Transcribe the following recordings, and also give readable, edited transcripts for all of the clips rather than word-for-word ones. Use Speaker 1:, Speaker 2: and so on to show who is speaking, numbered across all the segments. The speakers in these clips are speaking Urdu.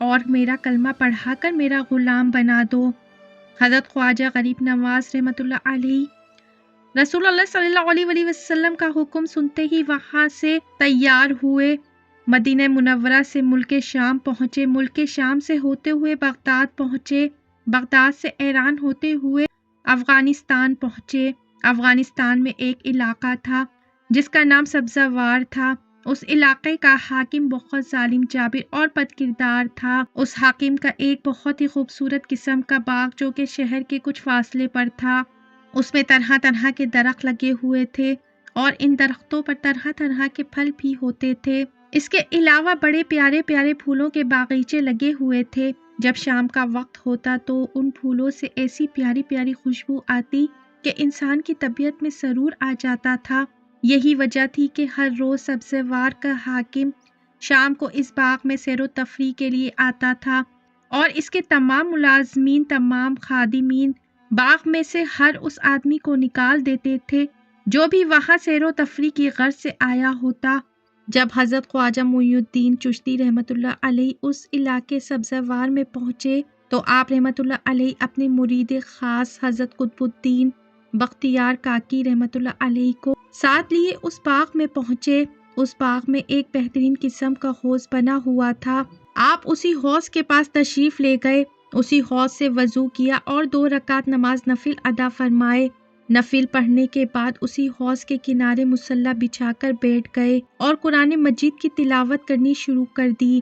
Speaker 1: اور میرا کلمہ پڑھا کر میرا غلام بنا دو۔ حضرت خواجہ غریب نواز رحمۃ اللہ علیہ رسول اللہ صلی اللہ علیہ وسلم کا حکم سنتے ہی وہاں سے تیار ہوئے، مدینہ منورہ سے ملک شام پہنچے، ملک شام سے ہوتے ہوئے بغداد پہنچے، بغداد سے ایران ہوتے ہوئے افغانستان پہنچے۔ افغانستان میں ایک علاقہ تھا جس کا نام سبزہ وار تھا۔ اس علاقے کا حاکم بہت ظالم جابر اور بد کردار تھا۔ اس حاکم کا ایک بہت ہی خوبصورت قسم کا باغ جو کہ شہر کے کچھ فاصلے پر تھا، اس میں طرح طرح کے درخت لگے ہوئے تھے اور ان درختوں پر طرح طرح کے پھل بھی ہوتے تھے۔ اس کے علاوہ بڑے پیارے پیارے پھولوں کے باغیچے لگے ہوئے تھے۔ جب شام کا وقت ہوتا تو ان پھولوں سے ایسی پیاری پیاری خوشبو آتی کہ انسان کی طبیعت میں سرور آ جاتا تھا۔ یہی وجہ تھی کہ ہر روز سبزہ وار کا حاکم شام کو اس باغ میں سیر و تفریح کے لیے آتا تھا اور اس کے تمام ملازمین، تمام خادمین باغ میں سے ہر اس آدمی کو نکال دیتے تھے جو بھی وہاں سیر و تفریح کی غرض سے آیا ہوتا۔ جب حضرت خواجہ معین الدین چشتی رحمۃ اللہ علیہ اس علاقے سبزہ وار میں پہنچے تو آپ رحمۃ اللہ علیہ اپنے مرید خاص حضرت قطب الدین بختیار کاکی رحمۃ اللہ علیہ کو ساتھ لیے اس باغ میں پہنچے۔ اس باغ میں ایک بہترین قسم کا حوض بنا ہوا تھا۔ آپ اسی حوض کے پاس تشریف لے گئے، اسی حوض سے وضو کیا اور 2 رکعت نماز نفل ادا فرمائے۔ نفل پڑھنے کے بعد اسی حوض کے کنارے مصلی بچھا کر بیٹھ گئے اور قرآن مجید کی تلاوت کرنی شروع کر دی۔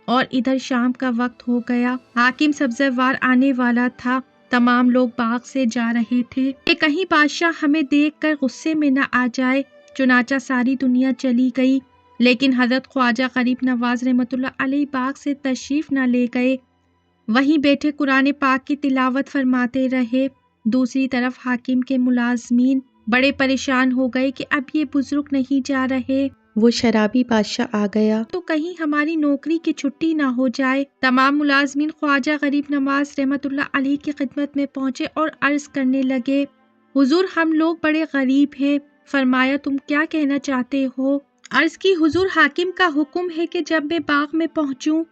Speaker 1: اور ادھر شام کا وقت ہو گیا، حاکم سبزہ وار آنے والا تھا، تمام لوگ باغ سے جا رہے تھے کہ کہیں بادشاہ ہمیں دیکھ کر غصے میں نہ آ جائے۔ چنانچہ ساری دنیا چلی گئی، لیکن حضرت خواجہ غریب نواز رحمۃ اللہ علیہ باغ سے تشریف نہ لے گئے، وہیں بیٹھے قرآن پاک کی تلاوت فرماتے رہے۔ دوسری طرف حاکم کے ملازمین بڑے پریشان ہو گئے کہ اب یہ بزرگ نہیں جا رہے، وہ شرابی بادشاہ آ گیا تو کہیں ہماری نوکری کی چھٹی نہ ہو جائے۔ تمام ملازمین خواجہ غریب نواز رحمۃ اللہ علیہ کی خدمت میں پہنچے اور عرض کرنے لگے، حضور ہم لوگ بڑے غریب ہیں، فرمایا تم کیا کہنا چاہتے ہو؟ عرض کی حضور حاکم کا حکم ہے کہ جب میں باغ میں پہنچوں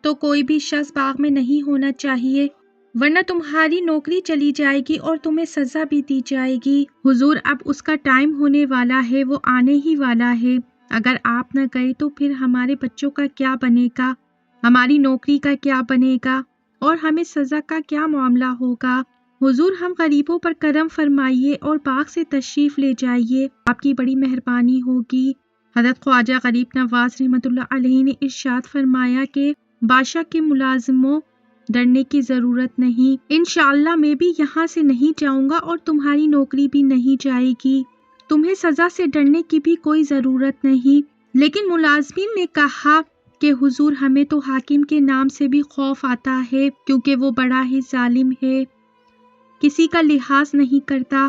Speaker 1: تو کوئی بھی شخص باغ میں نہیں ہونا چاہیے، ورنہ تمہاری نوکری چلی جائے گی اور تمہیں سزا بھی دی جائے گی۔ حضور اب اس کا ٹائم ہونے والا ہے، وہ آنے ہی والا ہے، اگر آپ نہ گئے تو پھر ہمارے بچوں کا کیا بنے گا، ہماری نوکری کا کیا بنے گا اور ہمیں سزا کا کیا معاملہ ہوگا۔ حضور ہم غریبوں پر کرم فرمائیے اور باغ سے تشریف لے جائیے، آپ کی بڑی مہربانی ہوگی۔ حضرت خواجہ غریب نواز رحمۃ اللہ علیہ نے ارشاد فرمایا کہ بادشاہ کے ملازموں ڈرنے کی ضرورت نہیں، انشاءاللہ میں بھی یہاں سے نہیں جاؤں گا اور تمہاری نوکری بھی نہیں جائے گی، تمہیں سزا سے ڈرنے کی بھی کوئی ضرورت نہیں۔ لیکن ملازمین نے کہا کہ حضور ہمیں تو حاکم کے نام سے بھی خوف آتا ہے کیونکہ وہ بڑا ہی ظالم ہے، کسی کا لحاظ نہیں کرتا۔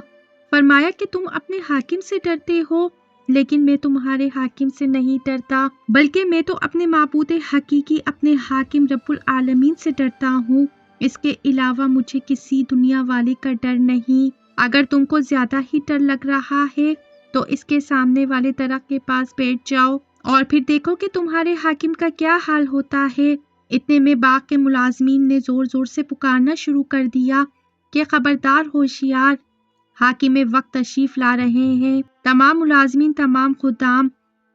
Speaker 1: فرمایا کہ تم اپنے حاکم سے ڈرتے ہو، لیکن میں تمہارے حاکم سے نہیں ڈرتا، بلکہ میں تو اپنے معبود حقیقی اپنے حاکم رب العالمین سے ڈرتا ہوں، اس کے علاوہ مجھے کسی دنیا والے کا ڈر نہیں۔ اگر تم کو زیادہ ہی ڈر لگ رہا ہے تو اس کے سامنے والے درخت کے پاس بیٹھ جاؤ اور پھر دیکھو کہ تمہارے حاکم کا کیا حال ہوتا ہے۔ اتنے میں باغ کے ملازمین نے زور زور سے پکارنا شروع کر دیا کہ خبردار ہوشیار، حاکم وقت تشریف لا رہے ہیں۔ تمام ملازمین، تمام خدام،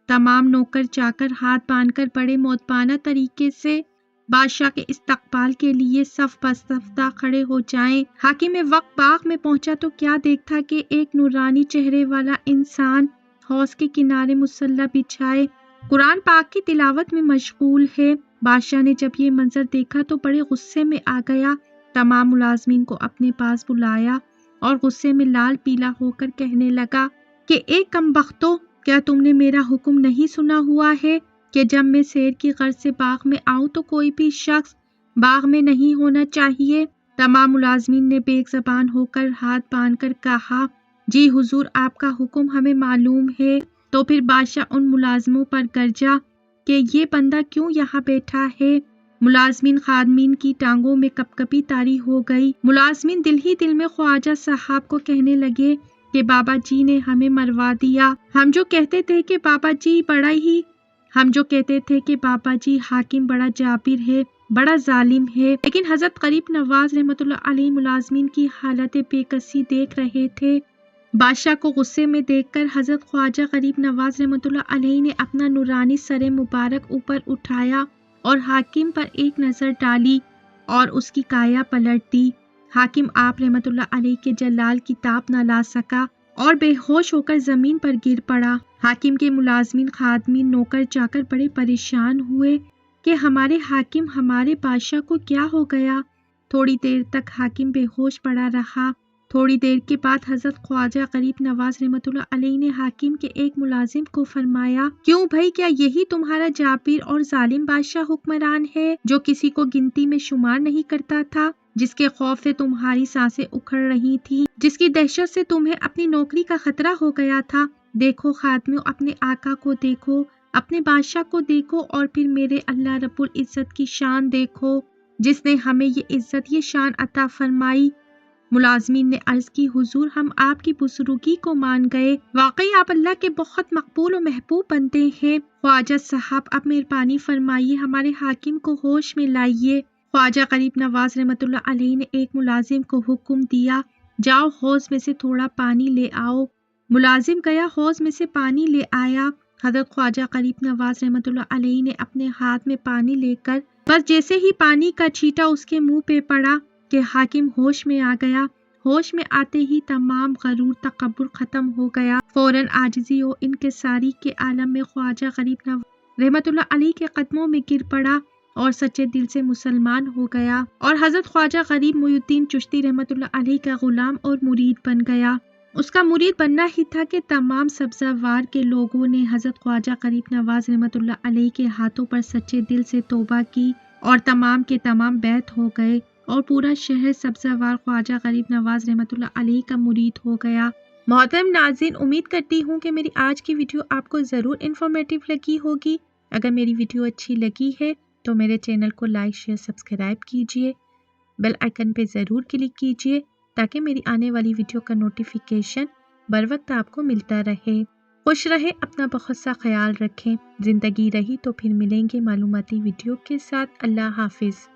Speaker 1: تمام نوکر چاکر ہاتھ باندھ کر بڑے مؤدبانہ طریقے سے بادشاہ کے استقبال کے لیے صف بستہ کھڑے ہو جائیں۔ حاکم وقت باغ میں پہنچا تو کیا دیکھا کہ ایک نورانی چہرے والا انسان حوض کے کنارے مصلی بچھائے قرآن پاک کی تلاوت میں مشغول ہے۔ بادشاہ نے جب یہ منظر دیکھا تو بڑے غصے میں آ گیا، تمام ملازمین کو اپنے پاس بلایا اور غصے میں لال پیلا ہو کر کہنے لگا کہ ایک کمبختو، کیا تم نے میرا حکم نہیں سنا ہوا ہے کہ جب میں سیر کی غرض سے باغ میں آؤں تو کوئی بھی شخص باغ میں نہیں ہونا چاہیے؟ تمام ملازمین نے بیک زبان ہو کر ہاتھ باندھ کر کہا، جی حضور آپ کا حکم ہمیں معلوم ہے۔ تو پھر بادشاہ ان ملازموں پر گرجا کہ یہ بندہ کیوں یہاں بیٹھا ہے؟ ملازمین خادمین کی ٹانگوں میں کپ کپی طاری ہو گئی۔ ملازمین دل ہی دل میں خواجہ صاحب کو کہنے لگے کہ بابا جی نے ہمیں مروا دیا، ہم جو کہتے تھے کہ بابا جی حاکم بڑا جابر ہے، بڑا ظالم ہے۔ لیکن حضرت غریب نواز رحمۃ اللہ علیہ ملازمین کی حالت بے کسی دیکھ رہے تھے۔ بادشاہ کو غصے میں دیکھ کر حضرت خواجہ غریب نواز رحمۃ اللہ علیہ نے اپنا نورانی سر مبارک اوپر اٹھایا اور حاکم پر ایک نظر ڈالی اور اس کی کایا پلٹ دی۔ حاکم آپ رحمۃ اللہ علیہ کے جلال کی تاب نہ لا سکا اور بے ہوش ہو کر زمین پر گر پڑا۔ حاکم کے ملازمین، خادمین، نوکر چاکر بڑے پریشان ہوئے کہ ہمارے حاکم، ہمارے بادشاہ کو کیا ہو گیا۔ تھوڑی دیر تک حاکم بے ہوش پڑا رہا۔ تھوڑی دیر کے بعد حضرت خواجہ غریب نواز رحمۃ اللہ علیہ نے حاکم کے ایک ملازم کو فرمایا، کیوں بھائی، کیا یہی تمہارا جابر اور ظالم بادشاہ حکمران ہے جو کسی کو گنتی میں شمار نہیں کرتا تھا، جس کے خوف سے تمہاری سانسیں اکھڑ رہی تھی، جس کی دہشت سے تمہیں اپنی نوکری کا خطرہ ہو گیا تھا؟ دیکھو خادمیوں، اپنے آقا کو دیکھو، اپنے بادشاہ کو دیکھو اور پھر میرے اللہ رب العزت کی شان دیکھو جس نے ہمیں یہ عزت، یہ شان عطا فرمائی۔ ملازمین نے عرض کی، حضور، ہم آپ کی بزرگی کو مان گئے، واقعی آپ اللہ کے بہت مقبول و محبوب بندے ہیں۔ خواجہ صاحب، اب مہربانی فرمائیے، ہمارے حاکم کو ہوش میں لائیے۔ خواجہ غریب نواز رحمۃ اللہ علیہ نے ایک ملازم کو حکم دیا، جاؤ حوض میں سے تھوڑا پانی لے آؤ۔ ملازم گیا، حوض میں سے پانی لے آیا۔ حضرت خواجہ غریب نواز رحمۃ اللہ علیہ نے اپنے ہاتھ میں پانی لے کر بس جیسے ہی پانی کا چھینٹا اس کے منہ پہ پڑا کہ حاکم ہوش میں آ گیا۔ ہوش میں آتے ہی تمام غرور، تکبر ختم ہو گیا۔ فوراً عاجزی و انکساری کے عالم میں خواجہ غریب نواز رحمۃ اللہ علیہ کے قدموں میں گر پڑا اور سچے دل سے مسلمان ہو گیا اور حضرت خواجہ غریب محی الدین چشتی رحمۃ اللہ علیہ کا غلام اور مرید بن گیا۔ اس کا مرید بننا ہی تھا کہ تمام سبزہ وار کے لوگوں نے حضرت خواجہ غریب نواز رحمۃ اللہ علیہ کے ہاتھوں پر سچے دل سے توبہ کی اور تمام کے تمام بیعت ہو گئے اور پورا شہر سبزہ وار خواجہ غریب نواز رحمۃ اللہ علیہ کا مرید ہو گیا۔ محترم ناظرین، امید کرتی ہوں کہ میری آج کی ویڈیو آپ کو ضرور انفارمیٹیو لگی ہوگی۔ اگر میری ویڈیو اچھی لگی ہے تو میرے چینل کو لائک، شیئر، سبسکرائب کیجیے، بیل آئیکن پہ ضرور کلک کیجیے تاکہ میری آنے والی ویڈیو کا نوٹیفیکیشن بر وقت آپ کو ملتا رہے۔ خوش رہیں، اپنا بہت سا خیال رکھیں۔ زندگی رہی تو پھر ملیں گے معلوماتی ویڈیو کے ساتھ۔ اللہ حافظ۔